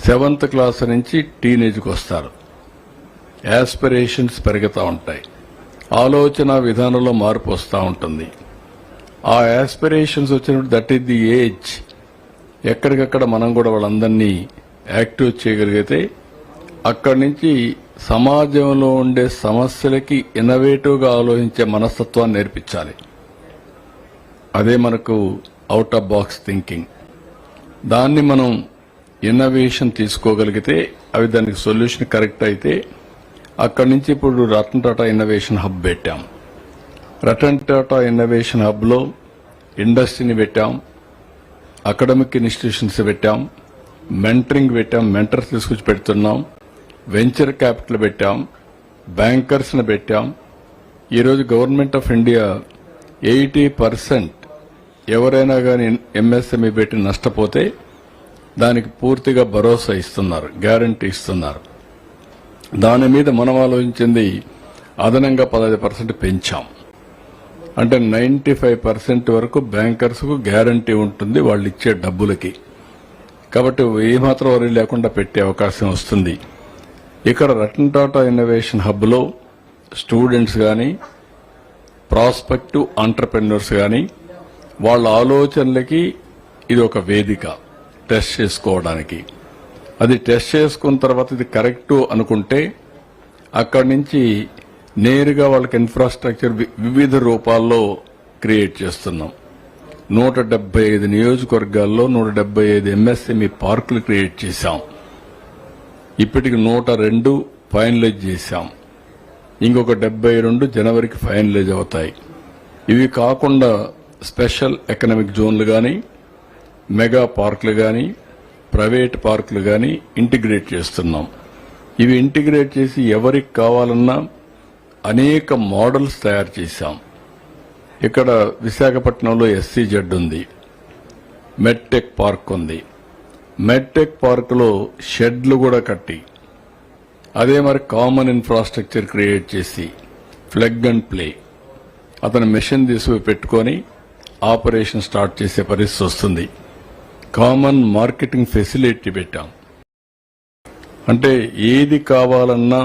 7th class నుంచి టీనేజ్కి వస్తారు. Aspirations పెరుగుతూ ఉంటాయి, ఆలోచన విధానంలో మార్పు వస్తూ ఉంటుంది. ఆ యాస్పిరేషన్స్ వచ్చినప్పుడు దట్ ఈస్ ది ఏజ్ ఎక్కడికక్కడ మనం కూడా వాళ్ళందరినీ యాక్టివ్ చేయగలిగితే అక్కడి నుంచి సమాజంలో ఉండే సమస్యలకి ఇన్నోవేటివ్గా ఆలోచించే మనస్తత్వాన్ని నేర్పించాలి. అదే మనకు అవుట్ ఆఫ్ బాక్స్ థింకింగ్. దాన్ని మనం ఇన్నోవేషన్ తీసుకోగలిగితే అవి దానికి సొల్యూషన్ కరెక్ట్ అయితే అక్కడి నుంచి ఇప్పుడు రతన్ టాటా ఇన్నోవేషన్ హబ్ పెట్టాం. రతన్ టాటా ఇన్నోవేషన్ హబ్లో ఇండస్ట్రీని పెట్టాం, అకాడమిక్ ఇన్స్టిట్యూషన్స్ పెట్టాం, మెంటరింగ్ పెట్టాం, మెంటర్స్ తీసుకొచ్చి పెడుతున్నాం, వెంచర్ క్యాపిటల్ పెట్టాం, బ్యాంకర్స్ని పెట్టాం. ఈరోజు గవర్నమెంట్ ఆఫ్ ఇండియా 80% ఎవరైనా కానీ ఎంఎస్ఎంఈ పెట్టి నష్టపోతే దానికి పూర్తిగా భరోసా ఇస్తున్నారు, గ్యారంటీ ఇస్తున్నారు. దాని మీద మనం ఆలోచించింది అదనంగా 15% పెంచాం. అంటే 95% వరకు బ్యాంకర్స్కు గ్యారంటీ ఉంటుంది వాళ్ళు ఇచ్చే డబ్బులకి. కాబట్టి ఏమాత్రం వరి లేకుండా పెట్టే అవకాశం వస్తుంది. ఇక్కడ రతన్ టాటా ఇన్నోవేషన్ హబ్లో స్టూడెంట్స్ కానీ ప్రాస్పెక్టివ్ ఆంటర్ప్రెన్యూర్స్ కానీ వాళ్ళ ఆలోచనలకి ఇది ఒక వేదిక టెస్ట్ చేసుకోవడానికి. అది టెస్ట్ చేసుకున్న తర్వాత ఇది కరెక్టు అనుకుంటే అక్కడి నుంచి నేరుగా వాళ్ళకి ఇన్ఫ్రాస్ట్రక్చర్ వివిధ రూపాల్లో క్రియేట్ చేస్తున్నాం. 175 నియోజకవర్గాల్లో 175 ఎంఎస్ఎంఈ పార్కులు క్రియేట్ చేశాం. ఇప్పటికి 102 ఫైనలైజ్ చేశాం. ఇంకొక 72 జనవరికి ఫైనలైజ్ అవుతాయి. ఇవి కాకుండా స్పెషల్ ఎకనామిక్ జోన్లు కానీ, మెగా పార్కులు కానీ, ప్రైవేట్ పార్కులు కానీ ఇంటిగ్రేట్ చేస్తున్నాం. ఇవి ఇంటిగ్రేట్ చేసి ఎవరికి కావాలన్నా అనేక మోడల్స్ తయారు చేశాం. ఇక్కడ విశాఖపట్నంలో SCZ ఉంది, మెడ్టెక్ పార్క్ ఉంది. మెడ్టెక్ పార్కులో షెడ్లు కూడా కట్టి అదే మరి కామన్ ఇన్ఫ్రాస్ట్రక్చర్ క్రియేట్ చేసి ప్లగ్ అండ్ ప్లే అతను మెషిన్ తీసుకు పెట్టుకొని ఆపరేషన్ స్టార్ట్ చేసే పరిస్థితి వస్తుంది. కామన్ మార్కెటింగ్ ఫెసిలిటీ పెట్టాం. అంటే ఏది కావాలన్నా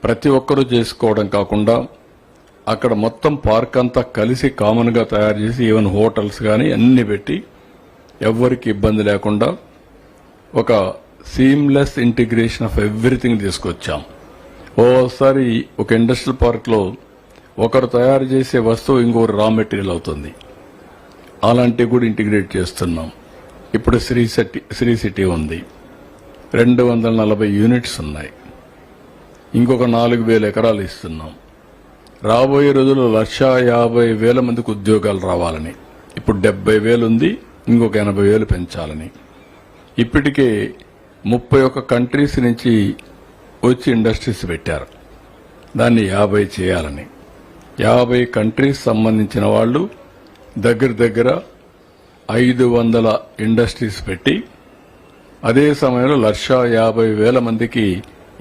ప్రతి ఒక్కరూ చేసుకోవడం కాకుండా అక్కడ మొత్తం పార్క్ అంతా కలిసి కామన్ గా తయారు చేసి ఈవెన్ హోటల్స్ కానీ అన్ని పెట్టి ఎవ్వరికి ఇబ్బంది లేకుండా ఒక సీమ్లెస్ ఇంటిగ్రేషన్ ఆఫ్ ఎవ్రీథింగ్ తీసుకొచ్చాం. ఓసారి ఒక ఇండస్ట్రియల్ పార్క్ లో ఒకరు తయారు చేసే వస్తువు ఇంకొకరు రా మెటీరియల్ అవుతుంది. అలాంటివి కూడా ఇంటిగ్రేట్ చేస్తున్నాం. ఇప్పుడు శ్రీ సిటీ ఉంది, 240 యూనిట్స్ ఉన్నాయి. ఇంకొక 4,000 ఎకరాలు ఇస్తున్నాం. రాబోయే రోజుల్లో 150,000 మందికి ఉద్యోగాలు రావాలని, ఇప్పుడు 70,000 ఉంది, ఇంకొక 80,000 పెంచాలని. ఇప్పటికే 31 కంట్రీస్ నుంచి వచ్చి ఇండస్ట్రీస్ పెట్టారు. దాన్ని 50 చేయాలని. 50 కంట్రీస్ సంబంధించిన వాళ్ళు దగ్గర 500 ఇండస్ట్రీస్ పెట్టి అదే సమయంలో 150,000 మందికి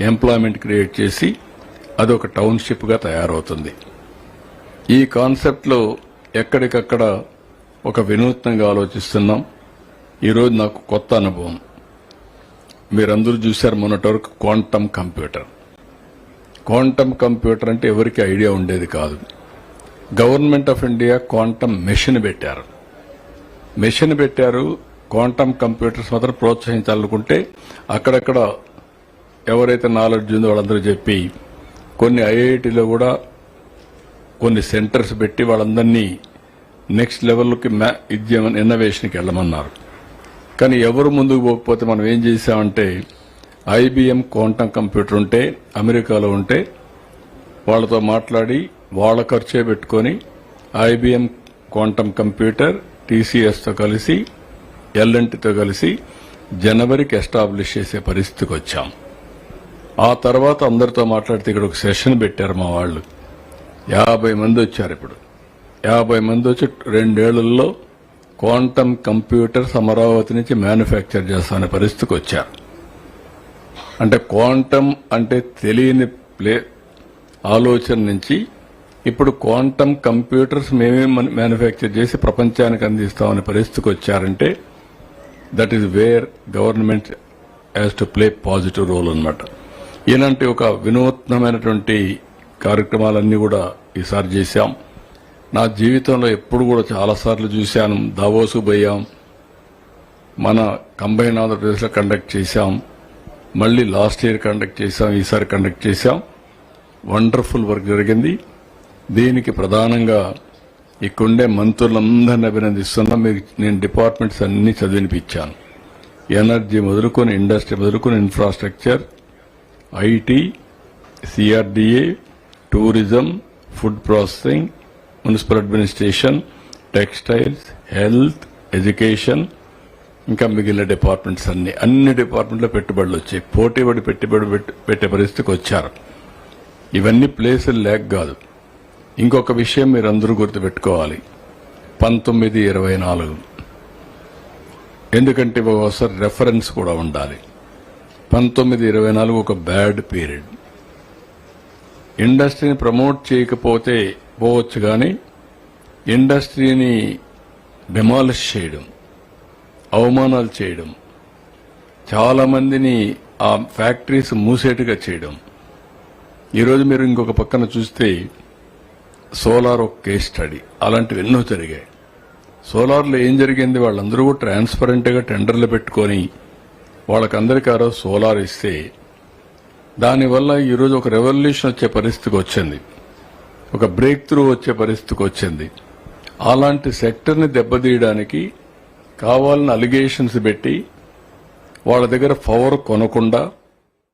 ఎంప్లాయ్మెంట్ క్రియేట్ చేసి అదొక టౌన్షిప్ గా తయారవుతుంది. ఈ కాన్సెప్ట్ లో ఎక్కడికక్కడ ఒక వినూత్నంగా ఆలోచిస్తున్నాం. ఈరోజు నాకు కొత్త అనుభవం. మీరందరూ చూశారు మొన్నటి వరకు క్వాంటమ్ కంప్యూటర్. క్వాంటమ్ కంప్యూటర్ అంటే ఎవరికి ఐడియా ఉండేది కాదు. Government of India quantum machine పెట్టారు. క్వాంటమ్ కంప్యూటర్స్ మాత్రం ప్రోత్సహించాలనుకుంటే అక్కడక్కడ ఎవరైతే నాలెడ్జ్ ఉందో వాళ్ళందరూ చెప్పి కొన్ని ఐఐటీలో కూడా కొన్ని సెంటర్స్ పెట్టి వాళ్ళందరినీ నెక్స్ట్ లెవెల్కి ఇన్నోవేషన్కి వెళ్ళమన్నారు. కానీ ఎవరు ముందుకు పోకపోతే మనం ఏం చేశామంటే IBM క్వాంటమ్ కంప్యూటర్ ఉంటే అమెరికాలో ఉంటే వాళ్ళతో మాట్లాడి వాళ్ళ ఖర్చే పెట్టుకొని IBM క్వాంటమ్ కంప్యూటర్ TCSతో కలిసి L&Tతో కలిసి జనవరికి ఎస్టాబ్లిష్ చేసే పరిస్థితికి వచ్చాం. ఆ తర్వాత అందరితో మాట్లాడితే ఇక్కడ ఒక సెషన్ పెట్టారు మా వాళ్ళు. 50 మంది వచ్చారు. ఇప్పుడు 50 మంది వచ్చి 2 ఏళ్లలో క్వాంటమ్ కంప్యూటర్స్ అమరావతి నుంచి మ్యానుఫ్యాక్చర్ చేస్తామనే పరిస్థితికి వచ్చారు. అంటే క్వాంటమ్ అంటే తెలియని ఆలోచన నుంచి ఇప్పుడు క్వాంటమ్ కంప్యూటర్స్ మేమే మ్యానుఫ్యాక్చర్ చేసి ప్రపంచానికి అందిస్తామనే పరిస్థితికి వచ్చారంటే that is where government has to play positive role అన్నమాట. ఇలాంటి ఒక వినూత్నమైనటువంటి కార్యక్రమాలన్నీ కూడా ఈసారి చేశాం. నా జీవితంలో ఎప్పుడు కూడా చాలాసార్లు చూశాను. దావోసు పోయాం, మన కంబైన్ ఆంధ్రప్రదేశ్లో కండక్ట్ చేశాం, మళ్ళీ లాస్ట్ ఇయర్ కండక్ట్ చేశాం, ఈసారి కండక్ట్ చేశాం. వండర్ఫుల్ వర్క్ జరిగింది. దీనికి ప్రధానంగా ఇక్కడుండే మంత్రులందరినీ అభినందిస్తున్నా. మీకు నేను డిపార్ట్మెంట్స్ అన్ని చదివినిపించాను. ఎనర్జీ మొదలుకొని, ఇండస్ట్రీ మొదలుకొని, infrastructure, IT, CRDA, tourism, food processing, municipal administration, textiles, health, education, ఇంకా మిగిలిన డిపార్ట్మెంట్స్ అన్ని డిపార్ట్మెంట్లో పెట్టుబడులు వచ్చాయి. పోటీపడి పెట్టుబడి పెట్టే పరిస్థితికి వచ్చారు. ఇవన్నీ ప్లేసులు లేక కాదు. ఇంకొక విషయం మీరు అందరూ గుర్తుపెట్టుకోవాలి. 1924 ఎందుకంటే ఒకసారి రెఫరెన్స్ కూడా ఉండాలి. 1924 ఒక బ్యాడ్ పీరియడ్. ఇండస్ట్రీని ప్రమోట్ చేయకపోతే పోవచ్చు, కానీ ఇండస్ట్రీని డిమాలిష్ చేయడం, అవమానాలు చేయడం, చాలా మందిని ఆ ఫ్యాక్టరీస్ మూసేట్టుగా చేయడం. ఈరోజు మీరు ఇంకొక పక్కన చూస్తే సోలార్ ఒక కేస్ స్టడీ. అలాంటివి ఎన్నో జరిగాయి. సోలార్లో ఏం జరిగింది, వాళ్ళందరూ కూడా ట్రాన్స్పరెంట్గా టెండర్లు పెట్టుకొని వాళ్ళకందరికీ ఆ రోజు సోలార్ ఇస్తే దానివల్ల ఈరోజు ఒక రెవల్యూషన్ వచ్చే పరిస్థితికి వచ్చింది, ఒక బ్రేక్ త్రూ వచ్చే పరిస్థితికి వచ్చింది. అలాంటి సెక్టర్ని దెబ్బతీయడానికి కావాలని అలిగేషన్స్ పెట్టి వాళ్ళ దగ్గర పవర్ కొనకుండా